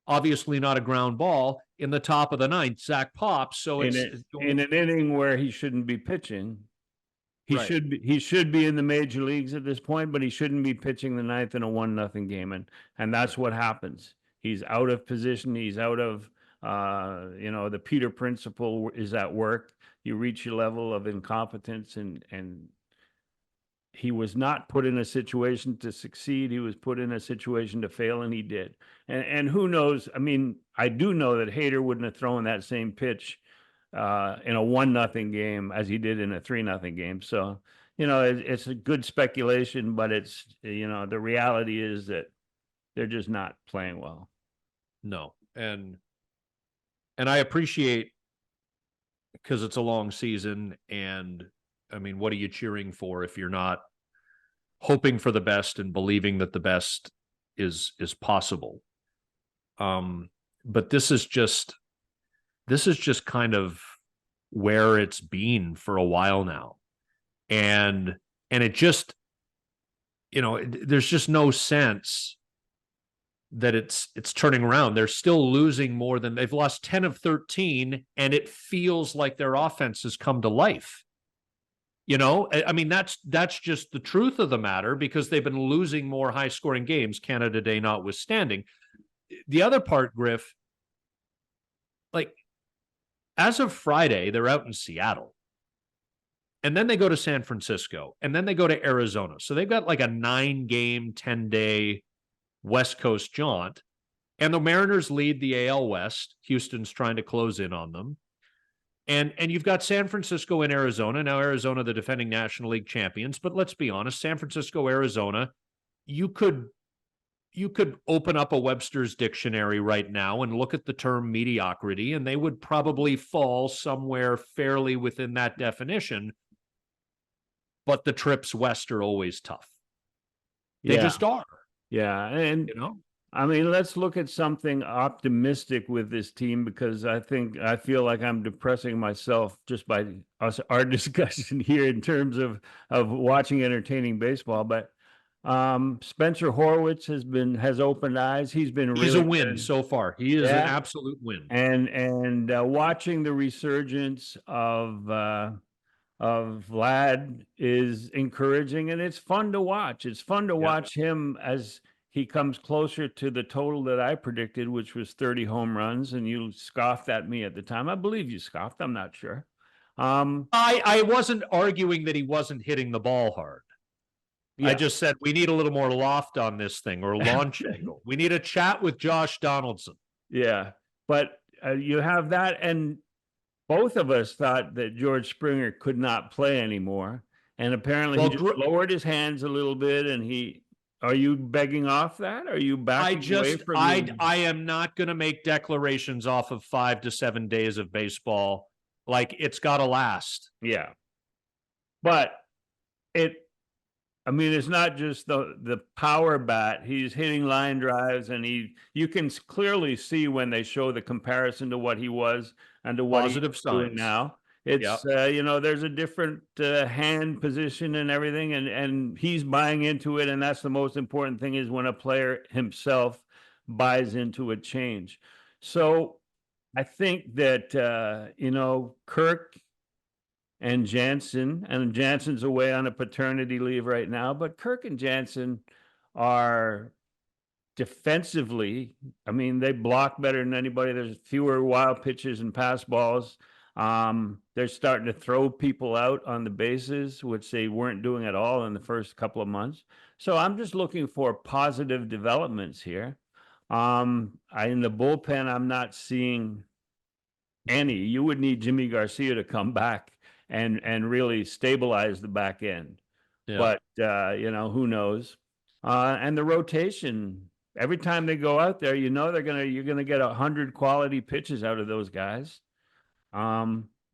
obviously not a ground ball, in the top of the 9th, Zach Pops. So it's in an inning where he shouldn't be pitching. He should be in the major leagues at this point, but he shouldn't be pitching the 9th in a 1-0 game, and that's what happens. He's out of position. He's out of the Peter principle is at work. You reach your level of incompetence, and he was not put in a situation to succeed. He was put in a situation to fail, and he did. And who knows? I mean, I do know that Hader wouldn't have thrown that same pitch in a 1-0 game as he did in a 3-0 game. So, it's a good speculation, but it's, the reality is that they're just not playing well. No. And I appreciate, because it's a long season, and I mean, what are you cheering for if you're not hoping for the best and believing that the best is possible? But this is just kind of where it's been for a while now. And it just, there's just no sense that it's turning around. They're still losing more than they've lost 10 of 13, and it feels like their offense has come to life. I mean, that's just the truth of the matter, because they've been losing more high-scoring games, Canada Day notwithstanding. The other part, Griff, like, as of Friday, they're out in Seattle. And then they go to San Francisco. And then they go to Arizona. So they've got like a 9-game, 10-day West Coast jaunt. And the Mariners lead the AL West. Houston's trying to close in on them. And you've got San Francisco and Arizona. Now, Arizona, the defending National League champions. But let's be honest, San Francisco, Arizona, you could open up a Webster's dictionary right now and look at the term mediocrity, and they would probably fall somewhere fairly within that definition. But the trips west are always tough. They just are. Yeah. And, I mean, let's look at something optimistic with this team because I feel like I'm depressing myself just by our discussion here in terms of watching entertaining baseball. But Spencer Horwitz has opened eyes. He's been He's a really win good. so far. He is an Yeah, absolute win. and watching the resurgence of Vlad is encouraging, and it's fun to watch. It's fun to Yeah. watch him as he comes closer to the total that I predicted, which was 30 home runs, and you scoffed at me at the time. I believe you scoffed. I'm not sure. I wasn't arguing that he wasn't hitting the ball hard. I Yeah. just said we need a little more loft on this thing or launch angle. We need a chat with Josh Donaldson. Yeah. But you have that, and both of us thought that George Springer could not play anymore. And apparently he Well, just lowered his hands a little bit, and are you begging off that? Are you backing away from I am not going to make declarations off of 5 to 7 days of baseball. Like, it's got to last. Yeah. But I mean, it's not just the power bat. He's hitting line drives, and you can clearly see when they show the comparison to what he was and to what Positive he's doing signs. now. Yep. It's there's a different hand position and everything, and he's buying into it, and that's the most important thing is when a player himself buys into a change. So I think that Kirk and Jansen's away on a paternity leave right now, but Kirk and Jansen are defensively, I mean, they block better than anybody. There's fewer wild pitches and pass balls. They're starting to throw people out on the bases, which they weren't doing at all in the first couple of months. So I'm just looking for positive developments here. In the bullpen, I'm not seeing any. You would need Jimmy Garcia to come back and really stabilize the back end. Yeah. But who knows? And the rotation, every time they go out there, you're gonna get 100 quality pitches out of those guys.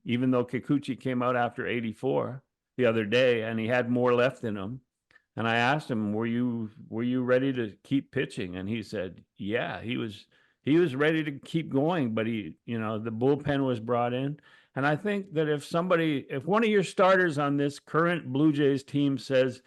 Even though Kikuchi came out after 84 the other day and he had more left in him. And I asked him, were you ready to keep pitching? And he said, yeah, he was ready to keep going, but the bullpen was brought in. And I think that if one of your starters on this current Blue Jays team says,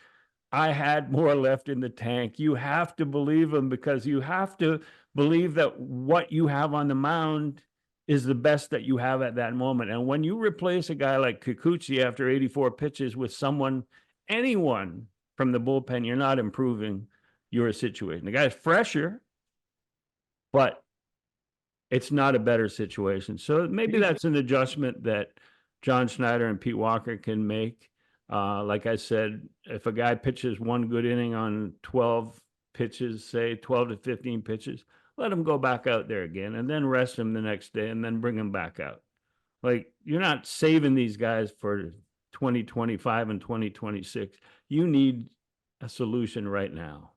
I had more left in the tank, you have to believe him, because you have to believe that what you have on the mound is the best that you have at that moment. And when you replace a guy like Kikuchi after 84 pitches with anyone from the bullpen, you're not improving your situation. The guy's fresher, but it's not a better situation. So maybe that's an adjustment that John Schneider and Pete Walker can make. Like I said, if a guy pitches one good inning on 12 pitches, say 12 to 15 pitches, let him go back out there again and then rest him the next day and then bring him back out. Like, you're not saving these guys for 2025 and 2026. You need a solution right now.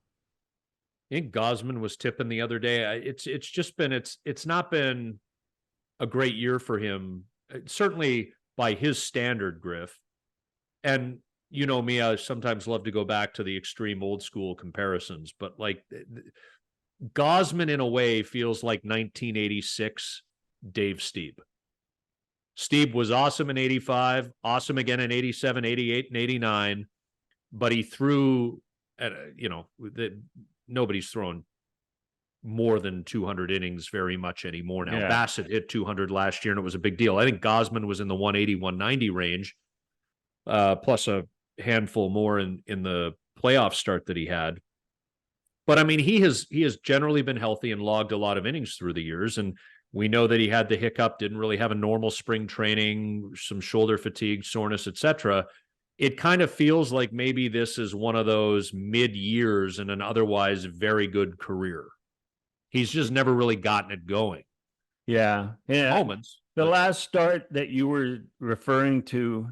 I think Gosman was tipping the other day. It's not been a great year for him, certainly by his standard, Griff. And you know me, I sometimes love to go back to the extreme old school comparisons, but like Gosman in a way feels like 1986 Dave Stieb. Stieb was awesome in 85, awesome again in 87, 88, and 89, but he threw at nobody's thrown more than 200 innings very much anymore now. Yeah. Bassett hit 200 last year, and it was a big deal. I think Gosman was in the 180, 190 range, plus a handful more in the playoff start that he had. But I mean, he has generally been healthy and logged a lot of innings through the years. And we know that he had the hiccup, didn't really have a normal spring training, some shoulder fatigue, soreness, etc. It kind of feels like maybe this is one of those mid-years in an otherwise very good career. He's just never really gotten it going. Yeah. Moments. The last start that you were referring to,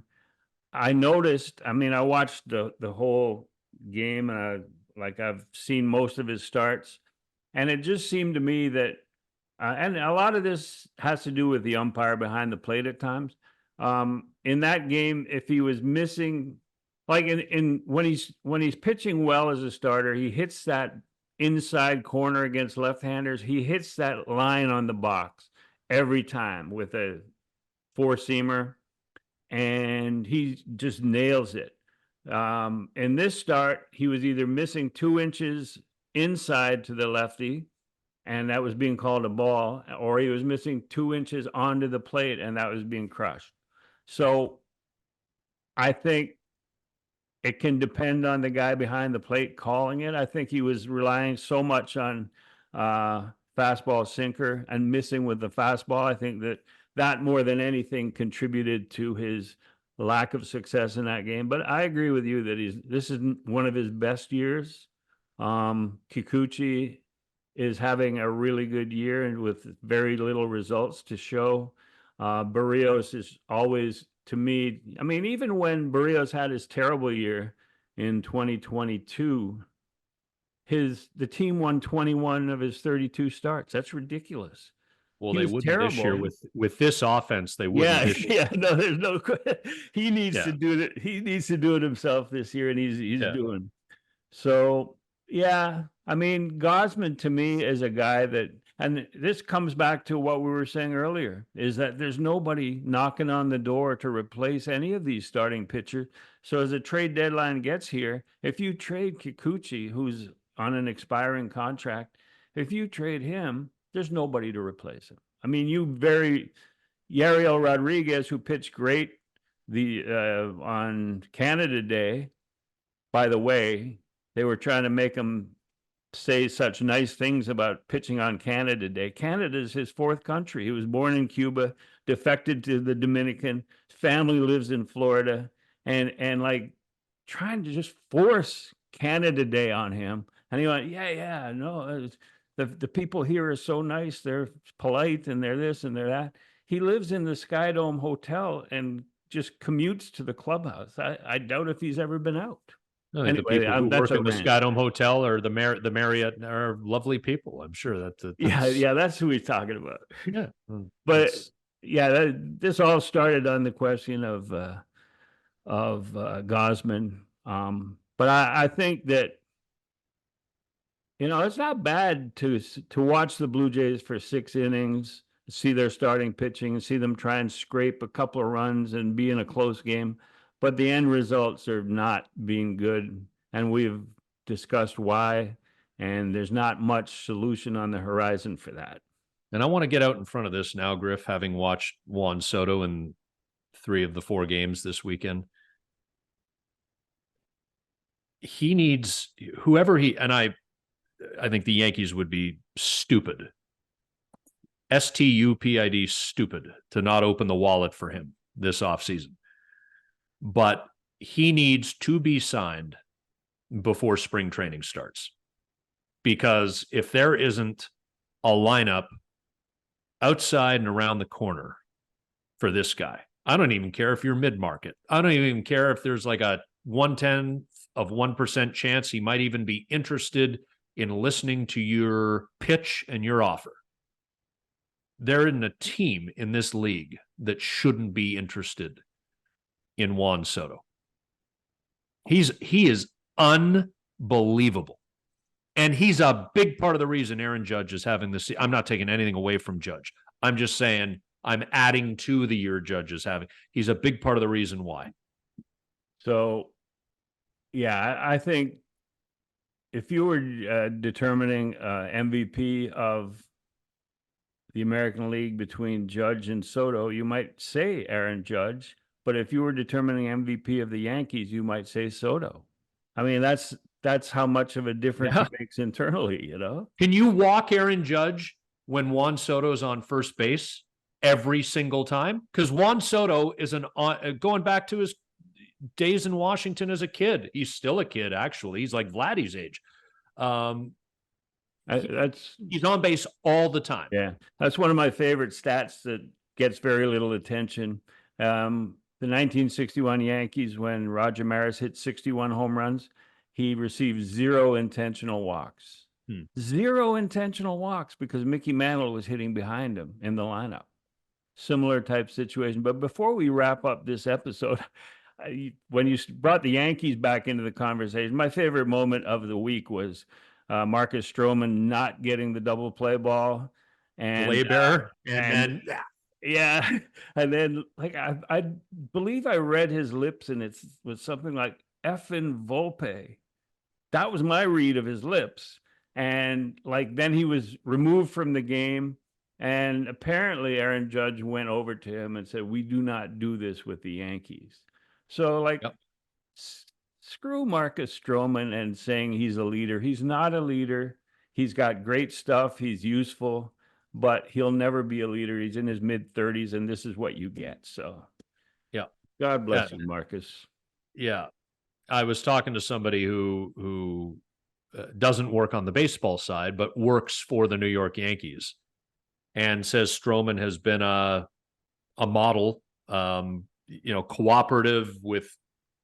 I noticed, I mean, I watched the whole game, and I've seen most of his starts, and it just seemed to me that, and a lot of this has to do with the umpire behind the plate at times. In that game, if he was missing, like when he's pitching well as a starter, he hits that inside corner against left-handers. He hits that line on the box every time with a four-seamer, and he just nails it. In this start, he was either missing 2 inches inside to the lefty, and that was being called a ball, or he was missing 2 inches onto the plate, and that was being crushed. So I think it can depend on the guy behind the plate calling it. I think he was relying so much on fastball sinker and missing with the fastball. I think that more than anything contributed to his lack of success in that game. But I agree with you that this is one of his best years. Kikuchi is having a really good year and with very little results to show. Barrios is always, to me, I mean, even when Barrios had his terrible year in 2022, the team won 21 of his 32 starts. That's ridiculous. Well, He they was wouldn't this year terrible. with this offense. They wouldn't. Yeah, This year. yeah. No, there's no. He needs Yeah. to do it. He needs to do it himself this year, and he's Yeah. doing. So yeah, I mean, Gosman to me is a guy that, and this comes back to what we were saying earlier, is that there's nobody knocking on the door to replace any of these starting pitchers. So as the trade deadline gets here, if you trade Kikuchi, who's on an expiring contract, if you trade him, there's nobody to replace him. I mean, Yariel Rodriguez, who pitched great on Canada Day, by the way, they were trying to make him say such nice things about pitching on Canada Day. Canada is his fourth country. He was born in Cuba, defected to the Dominican, family lives in Florida, and like trying to just force Canada Day on him. And he went, yeah, no, the people here are so nice. They're polite and they're this and they're that. He lives in the Skydome Hotel and just commutes to the clubhouse. I doubt if he's ever been out. Anyway, the people who work in the Skydome Hotel or the Marriott are lovely people. I'm sure that's that's who he's talking about. Yeah, but yeah, this all started on the question of Gosman. But I think that it's not bad to watch the Blue Jays for 6 innings, see their starting pitching, and see them try and scrape a couple of runs and be in a close game. But the end results are not being good, and we've discussed why, and there's not much solution on the horizon for that. And I want to get out in front of this now, Griff, having watched Juan Soto in 3 of the 4 games this weekend. He needs whoever and I think the Yankees would be stupid, STUPID, stupid, to not open the wallet for him this offseason. But he needs to be signed before spring training starts. Because if there isn't a lineup outside and around the corner for this guy, I don't even care if you're mid-market. I don't even care if there's like a 1/10 of 1% chance he might even be interested in listening to your pitch and your offer. There isn't a team in this league that shouldn't be interested in Juan Soto. He is unbelievable. And he's a big part of the reason Aaron Judge is having this. I'm not taking anything away from Judge. I'm just saying I'm adding to the year Judge is having. He's a big part of the reason why. So, yeah, I think if you were determining MVP of the American League between Judge and Soto, you might say Aaron Judge. But if you were determining MVP of the Yankees, you might say Soto. I mean, that's how much of a difference it makes internally, Can you walk Aaron Judge when Juan Soto's on first base every single time? Because Juan Soto is going back to his days in Washington as a kid. He's still a kid, actually. He's like Vladdy's age. He's on base all the time. Yeah, that's one of my favorite stats that gets very little attention. The 1961 Yankees, when Roger Maris hit 61 home runs, he received 0 intentional walks. 0 intentional walks because Mickey Mantle was hitting behind him in the lineup. Similar type situation. But before we wrap up this episode, when you brought the Yankees back into the conversation, my favorite moment of the week was Marcus Stroman not getting the double play ball, and Glaber, and and then yeah, and then like I believe I read his lips, and it was something like effing Volpe. That was my read of his lips. And like then he was removed from the game. And apparently Aaron Judge went over to him and said, "We do not do this with the Yankees." So like yep. screw Marcus Stroman and saying he's a leader. He's not a leader. He's got great stuff. He's useful, but he'll never be a leader. He's in his mid-30s, and this is what you get. So Yeah. God bless Yeah. you, Marcus. Yeah. I was talking to somebody who doesn't work on the baseball side, but works for the New York Yankees, and says Stroman has been a model, cooperative with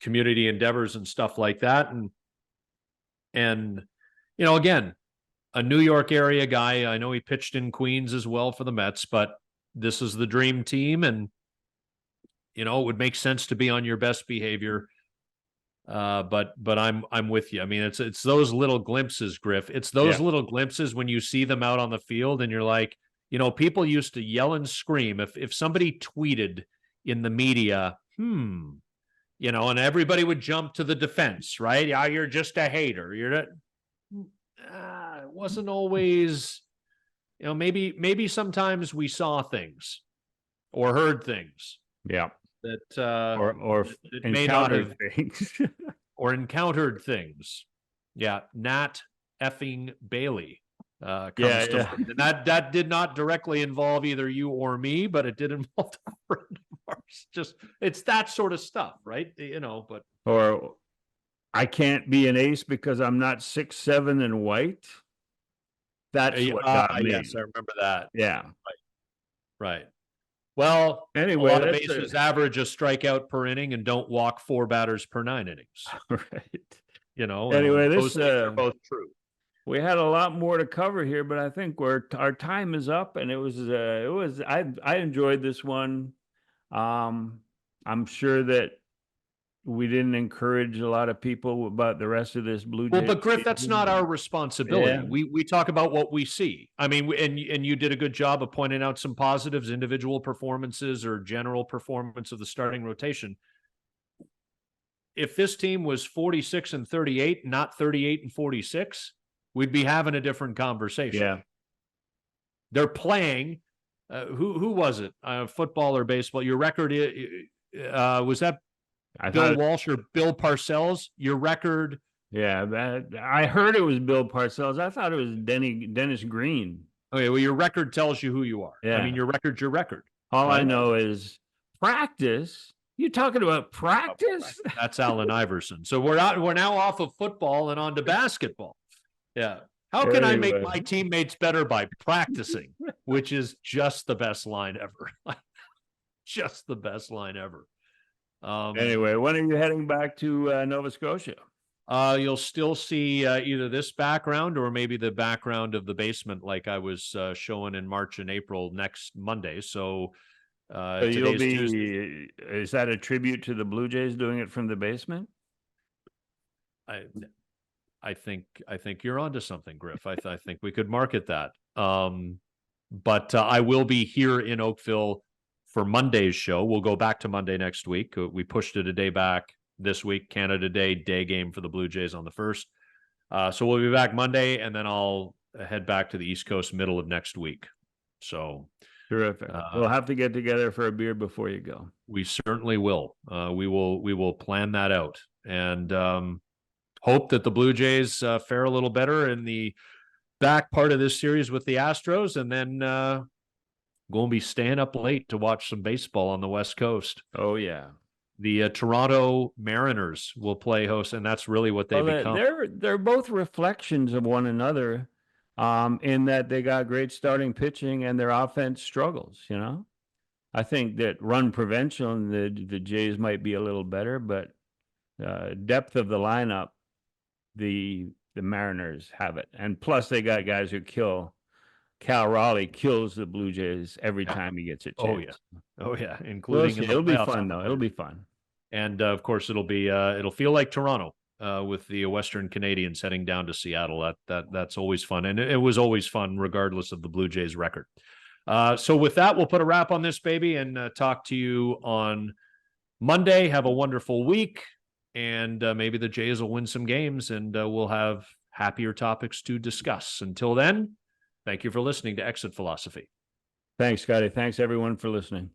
community endeavors and stuff like that. And again, a New York area guy. I know he pitched in Queens as well for the Mets, but this is the dream team, and it would make sense to be on your best behavior. But I'm with you. I mean, it's those little glimpses, Griff. It's those little glimpses when you see them out on the field, and you're like, people used to yell and scream if somebody tweeted in the media, and everybody would jump to the defense, right? Yeah, you're just a hater. You're not. It wasn't always, maybe sometimes we saw things or heard things. Yeah. That or that may not have things. or encountered things. Yeah, Nat effing Bailey comes to mind. And that did not directly involve either you or me, but it did involve a friend of ours. Just it's that sort of stuff, right? But or I can't be an ace because I'm not 6'7" and white. That's what got me. Yes, I remember that. Yeah. Right. Well, anyway, a lot of bases average a strikeout per inning and don't walk 4 batters per 9 innings. Right. Anyway, those things are both true. We had a lot more to cover here, but I think our time is up, and I enjoyed this one. I'm sure that we didn't encourage a lot of people about the rest of this Blue Jays. Well, but Griff, that's not our responsibility. Yeah. We talk about what we see. I mean, and you did a good job of pointing out some positives, individual performances or general performance of the starting rotation. If this team was 46-38, not 38-46, we'd be having a different conversation. Yeah. They're playing. Who was it? Football or baseball? Your record was that Bill Walsh or Bill Parcells? Your record? Yeah, I heard it was Bill Parcells. I thought it was Dennis Green. Okay, well, your record tells you who you are. Yeah. I mean, your record's your record. All right? I know is practice. You talking about practice? That's Allen Iverson. So we're now off of football and on to basketball. Yeah. How can I make my teammates better by practicing? Which is just the best line ever. Just the best line ever. Anyway, when are you heading back to Nova Scotia? You'll still see either this background or maybe the background of the basement like I was showing in March and April next Monday. So you'll be Tuesday. Is that a tribute to the Blue Jays doing it from the basement? I think you're onto something, Griff. I think we could market that. But I will be here in Oakville for Monday's show. We'll go back to Monday next week. We pushed it a day back this week. Canada Day game for the Blue Jays on the 1st. So we'll be back Monday, and then I'll head back to the East Coast middle of next week. So terrific. We'll have to get together for a beer before you go. We certainly will. We will plan that out, and hope that the Blue Jays fare a little better in the back part of this series with the Astros, and then going to be staying up late to watch some baseball on the West Coast. Oh, yeah. The Toronto Mariners will play host, and that's really what they become. They're both reflections of one another in that they got great starting pitching and their offense struggles, I think that run prevention, the Jays might be a little better, but depth of the lineup, the Mariners have it. And plus they got guys who kill. Cal Raleigh kills the Blue Jays every time he gets a chance. Oh yeah. Including it'll be fun though. It'll be fun. And of course it'll feel like Toronto with the Western Canadians heading down to Seattle. That's always fun, and it was always fun regardless of the Blue Jays record. So with that, we'll put a wrap on this baby and talk to you on Monday. Have a wonderful week, and maybe the Jays will win some games, and we'll have happier topics to discuss. Until then, thank you for listening to Exit Philosophy. Thanks, Scotty. Thanks, everyone, for listening.